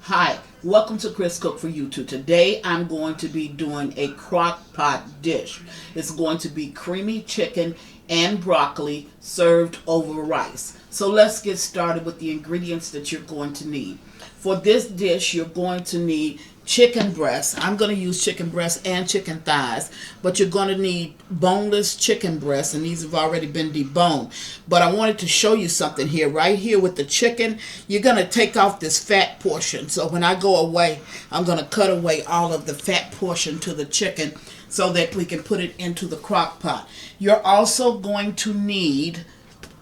Hi, welcome to Chris Cook for YouTube. Today I'm going to be doing a crock pot dish. It's going to be creamy chicken and broccoli served over rice. So let's get started with the ingredients that you're going to need. For this dish, you're going to need chicken breast. I'm going to use chicken breast and chicken thighs, but you're going to need boneless chicken breasts, and these have already been deboned. But I wanted to show you something here. Right here with the chicken, you're going to take off this fat portion. So when I go away, I'm going to cut away all of the fat portion to the chicken so that we can put it into the crock pot. You're also going to need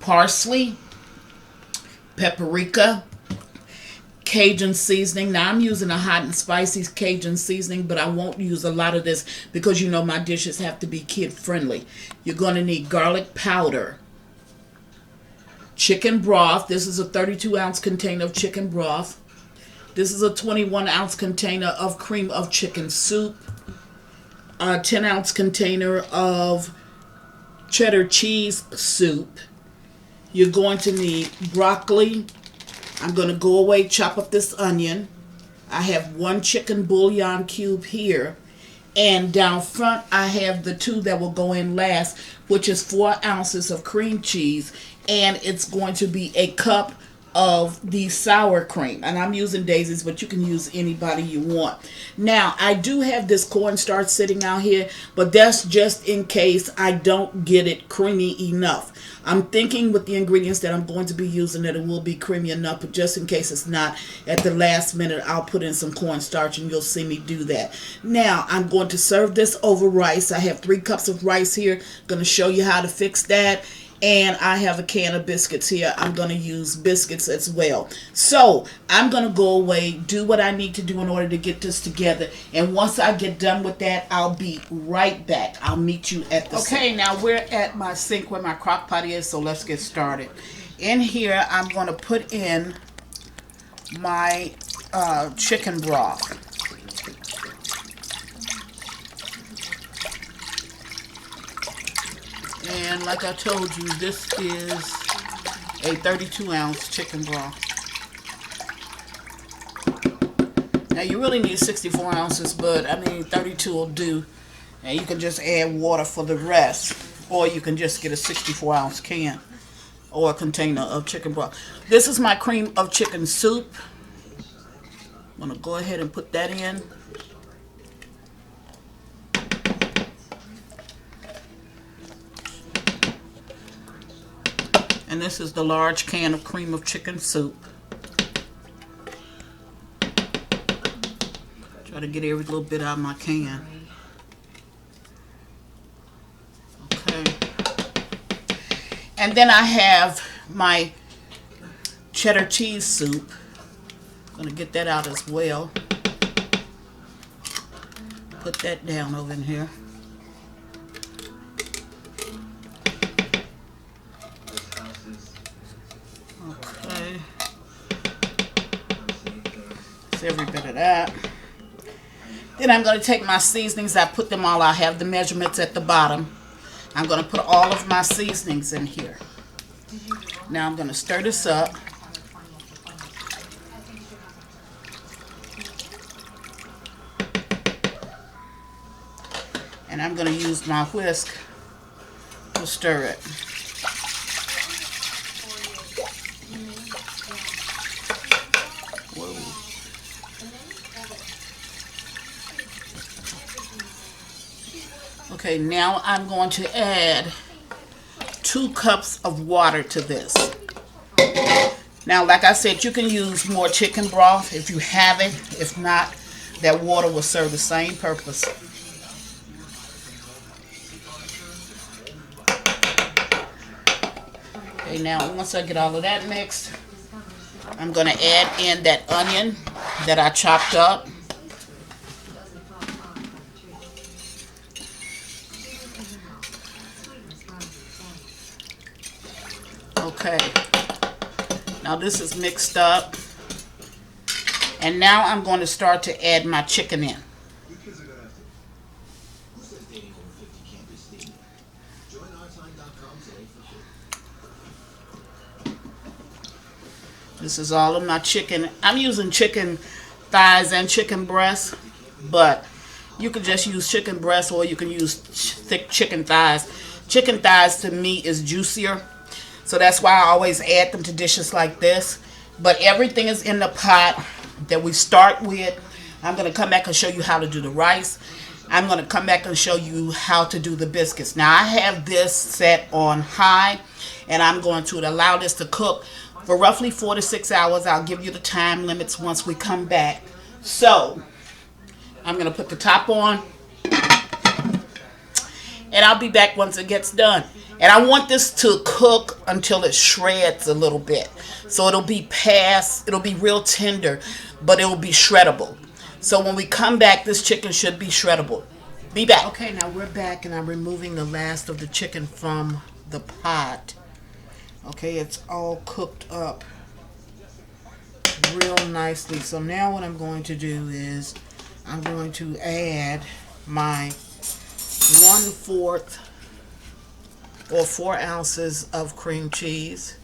parsley, paprika, Cajun seasoning. Now I'm using a hot and spicy Cajun seasoning, but I won't use a lot of this because you know my dishes have to be kid friendly. You're going to need garlic powder, chicken broth. This is a 32-ounce container of chicken broth. This is a 21-ounce container of cream of chicken soup, a 10-ounce container of cheddar cheese soup. You're going to need broccoli. I'm going to go away, chop up this onion. I have one chicken bouillon cube here. And down front, I have the two that will go in last, which is 4 ounces of cream cheese. And it's going to be a cup of the sour cream. And I'm using Daisy's, but you can use anybody you want. Now, I do have this cornstarch sitting out here, but that's just in case I don't get it creamy enough. I'm thinking with the ingredients that I'm going to be using that it will be creamy enough, but just in case it's not, at the last minute, I'll put in some cornstarch and you'll see me do that. Now, I'm going to serve this over rice. I have 3 cups of rice here. I'm going to show you how to fix that. And I have a can of biscuits here. I'm going to use biscuits as well. So I'm going to go away, do what I need to do in order to get this together. And once I get done with that, I'll be right back. I'll meet you at the sink. Okay, now we're at my sink where my crock pot is, so let's get started. In here, I'm going to put in my chicken broth. And like I told you, this is a 32-ounce chicken broth. Now you really need 64 ounces, but I mean 32 will do. And you can just add water for the rest. Or you can just get a 64-ounce can or a container of chicken broth. This is my cream of chicken soup. I'm going to go ahead and put that in. And this is the large can of cream of chicken soup. Try to get every little bit out of my can. Okay. And then I have my cheddar cheese soup. I'm going to get that out as well. Put that down over in here. Okay, that's every bit of that. Then I'm going to take my seasonings. I put them all. I have the measurements at the bottom. I'm going to put all of my seasonings in here. Now I'm going to stir this up. And I'm going to use my whisk to stir it. Okay, now I'm going to add 2 cups of water to this. Now, like I said, you can use more chicken broth if you have it. If not, that water will serve the same purpose. Okay, now once I get all of that mixed, I'm going to add in that onion that I chopped up. Okay, now this is mixed up, and now I'm going to start to add my chicken in. This is all of my chicken. I'm using chicken thighs and chicken breast, but you can just use chicken breast or you can use thick chicken thighs. Chicken thighs to me is juicier, so that's why I always add them to dishes like this. But everything is in the pot that we start with. I'm going to come back and show you how to do the rice. I'm going to come back and show you how to do the biscuits. Now I have this set on high, and I'm going to allow this to cook for roughly 4 to 6 hours. I'll give you the time limits once we come back. So I'm going to put the top on, and I'll be back once it gets done. And I want this to cook until it shreds a little bit. So it'll be real tender, but it will be shreddable. So when we come back, this chicken should be shreddable. Be back. Okay, now we're back, and I'm removing the last of the chicken from the pot. Okay, it's all cooked up real nicely. So now what I'm going to do is I'm going to add my 1/4 or 4 ounces of cream cheese.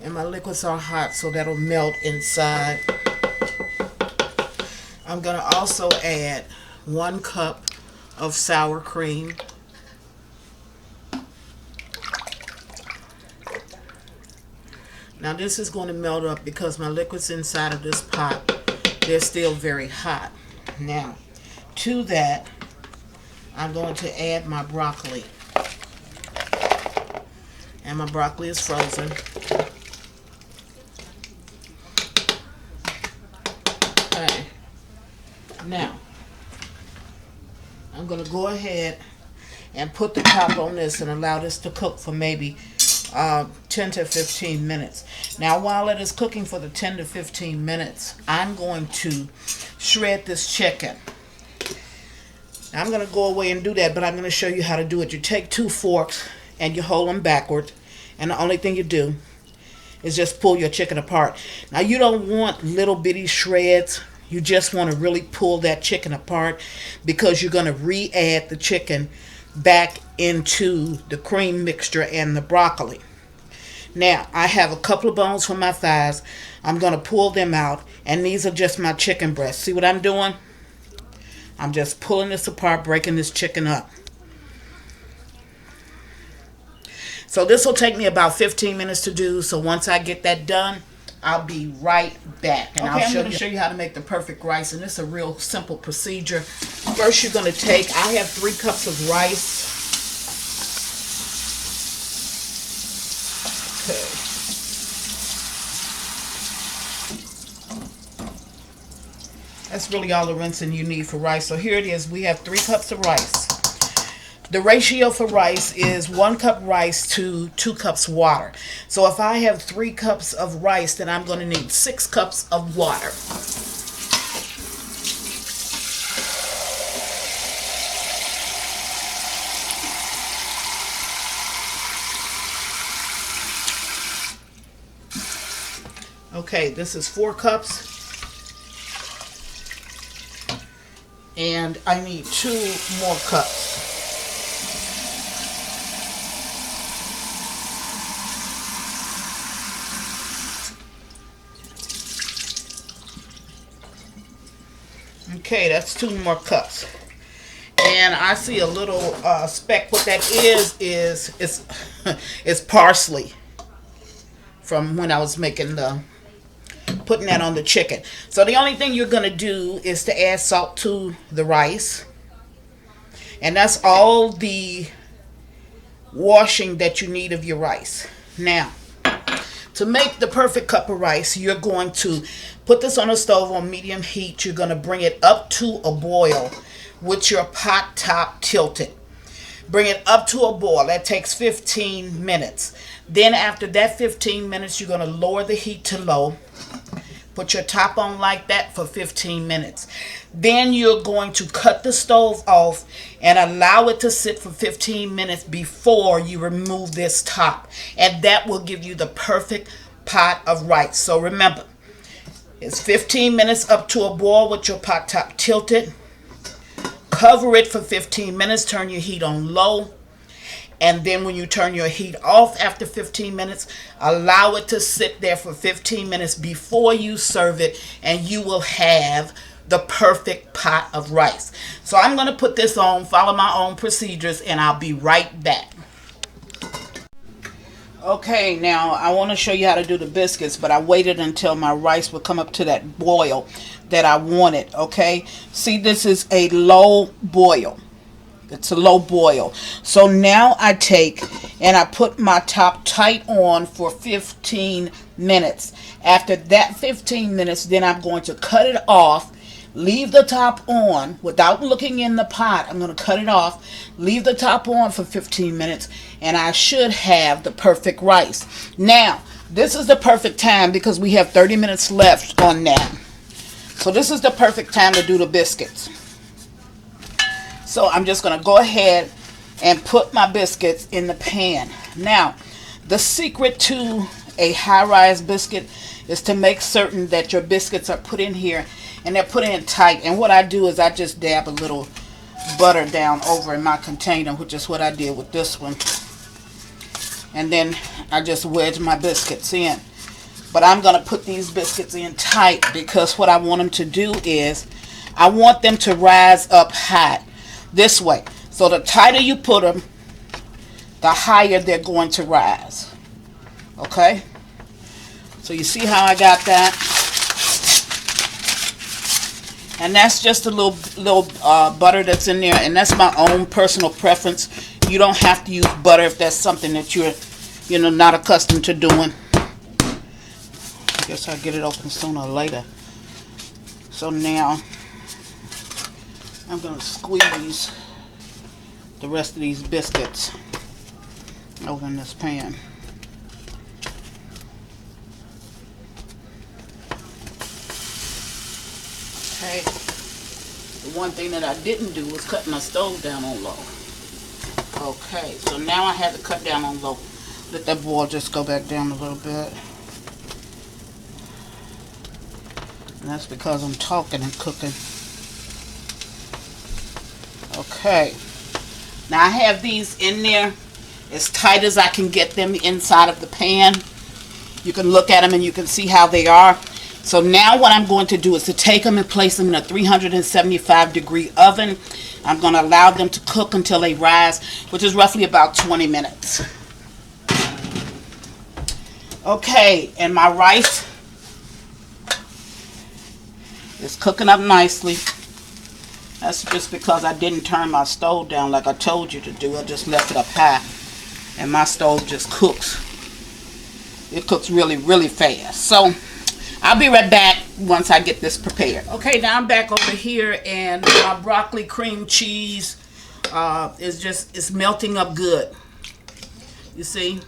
And my liquids are hot, so that'll melt inside. I'm going to also add 1 cup of sour cream. Now this is going to melt up because my liquids inside of this pot, they're still very hot. Now, to that, I'm going to add my broccoli. And my broccoli is frozen. Okay. Now, I'm going to go ahead and put the top on this and allow this to cook for maybe 10 to 15 minutes. Now while it is cooking for the 10 to 15 minutes, I'm going to shred this chicken. Now I'm going to go away and do that, but I'm going to show you how to do it. You take 2 forks and you hold them backward, and the only thing you do is just pull your chicken apart. Now you don't want little bitty shreds. You just want to really pull that chicken apart because you're going to re-add the chicken back into the cream mixture and the broccoli. Now I have a couple of bones from my thighs. I'm going to pull them out, and these are just my chicken breasts. See what I'm doing? I'm just pulling this apart, breaking this chicken up. So this will take me about 15 minutes to do. So once I get that done, I'll be right back. And I'm going to show you how to make the perfect rice. And it's a real simple procedure. First you're going to take, I have 3 cups of rice. Okay. That's really all the rinsing you need for rice. So here it is. We have 3 cups of rice. The ratio for rice is 1 cup rice to 2 cups water. So if I have 3 cups of rice, then I'm going to need 6 cups of water. Okay, this is 4 cups. And I need 2 more cups. Okay, that's 2 more cups. And I see a little speck. What that is it's parsley from when I was making putting that on the chicken. So the only thing you're going to do is to add salt to the rice. And that's all the washing that you need of your rice. Now, to make the perfect cup of rice, you're going to put this on a stove on medium heat. You're going to bring it up to a boil with your pot top tilted. Bring it up to a boil. That takes 15 minutes. Then after that 15 minutes, you're going to lower the heat to low. Put your top on like that for 15 minutes. Then you're going to cut the stove off and allow it to sit for 15 minutes before you remove this top. And that will give you the perfect pot of rice. So remember, it's 15 minutes up to a boil with your pot top tilted. Cover it for 15 minutes. Turn your heat on low. And then when you turn your heat off after 15 minutes, allow it to sit there for 15 minutes before you serve it, and you will have the perfect pot of rice. So I'm going to put this on, follow my own procedures, and I'll be right back. Okay, now I want to show you how to do the biscuits, but I waited until my rice would come up to that boil that I wanted, okay? See, this is a low boil. It's a low boil. So now I take and I put my top tight on for 15 minutes. After that 15 minutes, then I'm going to cut it off. Leave the top on without looking in the pot. I'm going to cut it off. Leave the top on for 15 minutes. And I should have the perfect rice. Now, this is the perfect time because we have 30 minutes left on that. So this is the perfect time to do the biscuits. So I'm just going to go ahead and put my biscuits in the pan. Now, the secret to a high-rise biscuit is to make certain that your biscuits are put in here and they're put in tight. And what I do is I just dab a little butter down over in my container, which is what I did with this one. And then I just wedge my biscuits in. But I'm going to put these biscuits in tight because what I want them to do is I want them to rise up high. This way. So the tighter you put them, the higher they're going to rise. Okay? So you see how I got that? And that's just a little butter that's in there. And that's my own personal preference. You don't have to use butter if that's something that you're not accustomed to doing. I guess I'll get it open sooner or later. So now I'm going to squeeze the rest of these biscuits over in this pan. Okay. The one thing that I didn't do was cut my stove down on low. Okay, so now I have to cut down on low. Let that boil just go back down a little bit. And that's because I'm talking and cooking. Okay, now I have these in there as tight as I can get them inside of the pan. You can look at them and you can see how they are. So now what I'm going to do is to take them and place them in a 375-degree oven. I'm going to allow them to cook until they rise, which is roughly about 20 minutes. Okay, and my rice is cooking up nicely. That's just because I didn't turn my stove down like I told you to do. I just left it up high. And my stove just cooks. It cooks really, really fast. So, I'll be right back once I get this prepared. Okay, now I'm back over here and my broccoli cream cheese is melting up good. You see?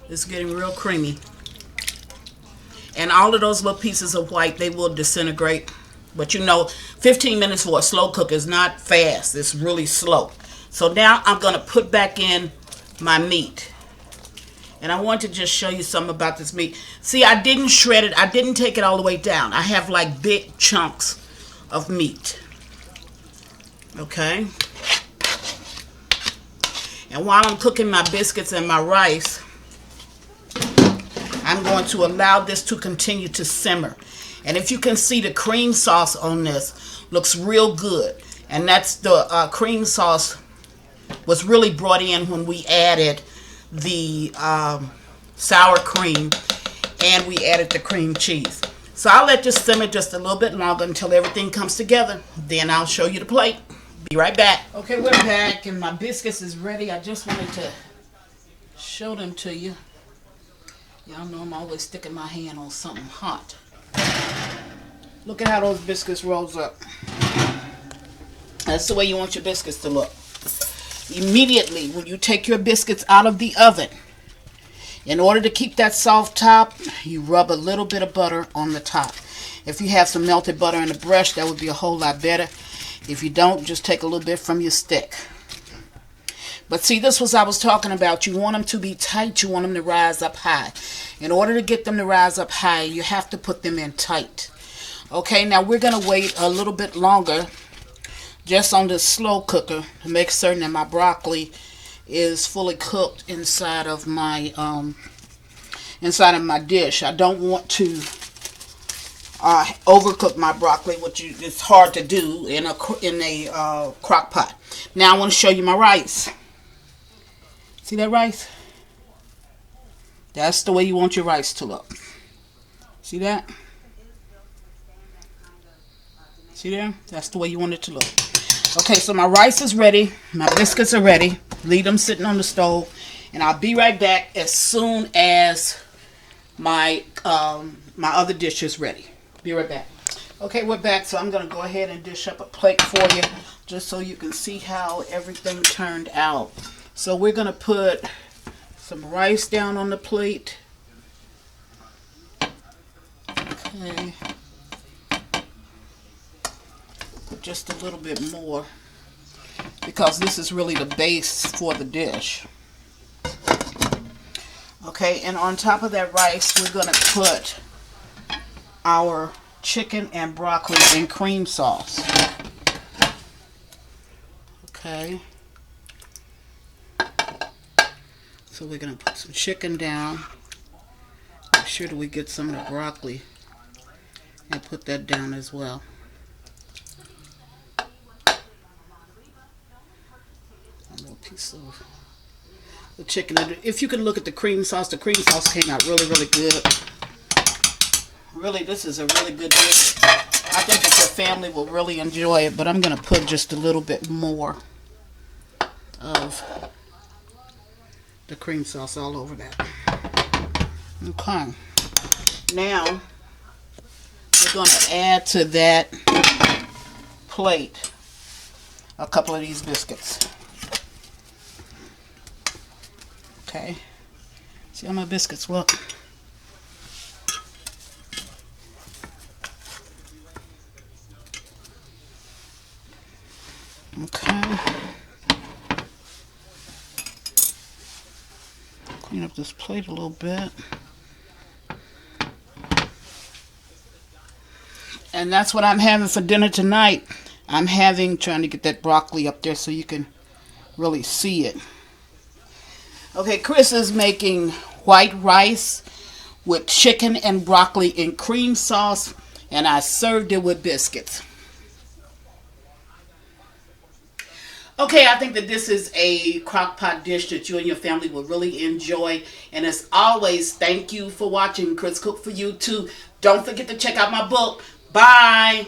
It's getting real creamy. And all of those little pieces of white, they will disintegrate. But 15 minutes for a slow cook is not fast. It's really slow. So now I'm going to put back in my meat. And I want to just show you something about this meat. See, I didn't shred it. I didn't take it all the way down. I have like big chunks of meat. Okay? And while I'm cooking my biscuits and my rice, I'm going to allow this to continue to simmer. And if you can see, the cream sauce on this looks real good. And that's the cream sauce was really brought in when we added the sour cream and we added the cream cheese. So I'll let this simmer just a little bit longer until everything comes together. Then I'll show you the plate. Be right back. Okay, we're back and my biscuits is ready. I just wanted to show them to you. Y'all know I'm always sticking my hand on something hot. Look at how those biscuits rolls up. That's the way you want your biscuits to look. Immediately when you take your biscuits out of the oven, in order to keep that soft top, you rub a little bit of butter on the top. If you have some melted butter in the brush, that would be a whole lot better. If you don't, just take a little bit from your stick. But see, this was I was talking about. You want them to be tight. You want them to rise up high. In order to get them to rise up high, you have to put them in tight. Okay, now we're going to wait a little bit longer just on this slow cooker to make certain that my broccoli is fully cooked inside of my dish. I don't want to overcook my broccoli, which is hard to do in a crock pot. Now I want to show you my rice. See that rice? That's the way you want your rice to look. See that? See there? That's the way you want it to look. Okay, so my rice is ready. My biscuits are ready. Leave them sitting on the stove. And I'll be right back as soon as my other dish is ready. Be right back. Okay, we're back. So I'm going to go ahead and dish up a plate for you, just so you can see how everything turned out. So we're going to put some rice down on the plate. Okay. Just a little bit more, because this is really the base for the dish. Okay, and on top of that rice, we're going to put our chicken and broccoli and cream sauce. Okay. So we're going to put some chicken down. Make sure that we get some of the broccoli and put that down as well. A little piece of the chicken. If you can look at the cream sauce came out really, really good. Really, this is a really good dish. I think that your family will really enjoy it, but I'm going to put just a little bit more of the cream sauce all over that. Okay. Now, we're going to add to that plate a couple of these biscuits. Okay. See how my biscuits look? Okay. Clean up this plate a little bit. And that's what I'm having for dinner tonight. I'm trying to get that broccoli up there so you can really see it. Okay, Chris is making white rice with chicken and broccoli and cream sauce, and I served it with biscuits. Okay, I think that this is a crock pot dish that you and your family will really enjoy. And as always, thank you for watching Chris Cook for You Too. Don't forget to check out my book. Bye.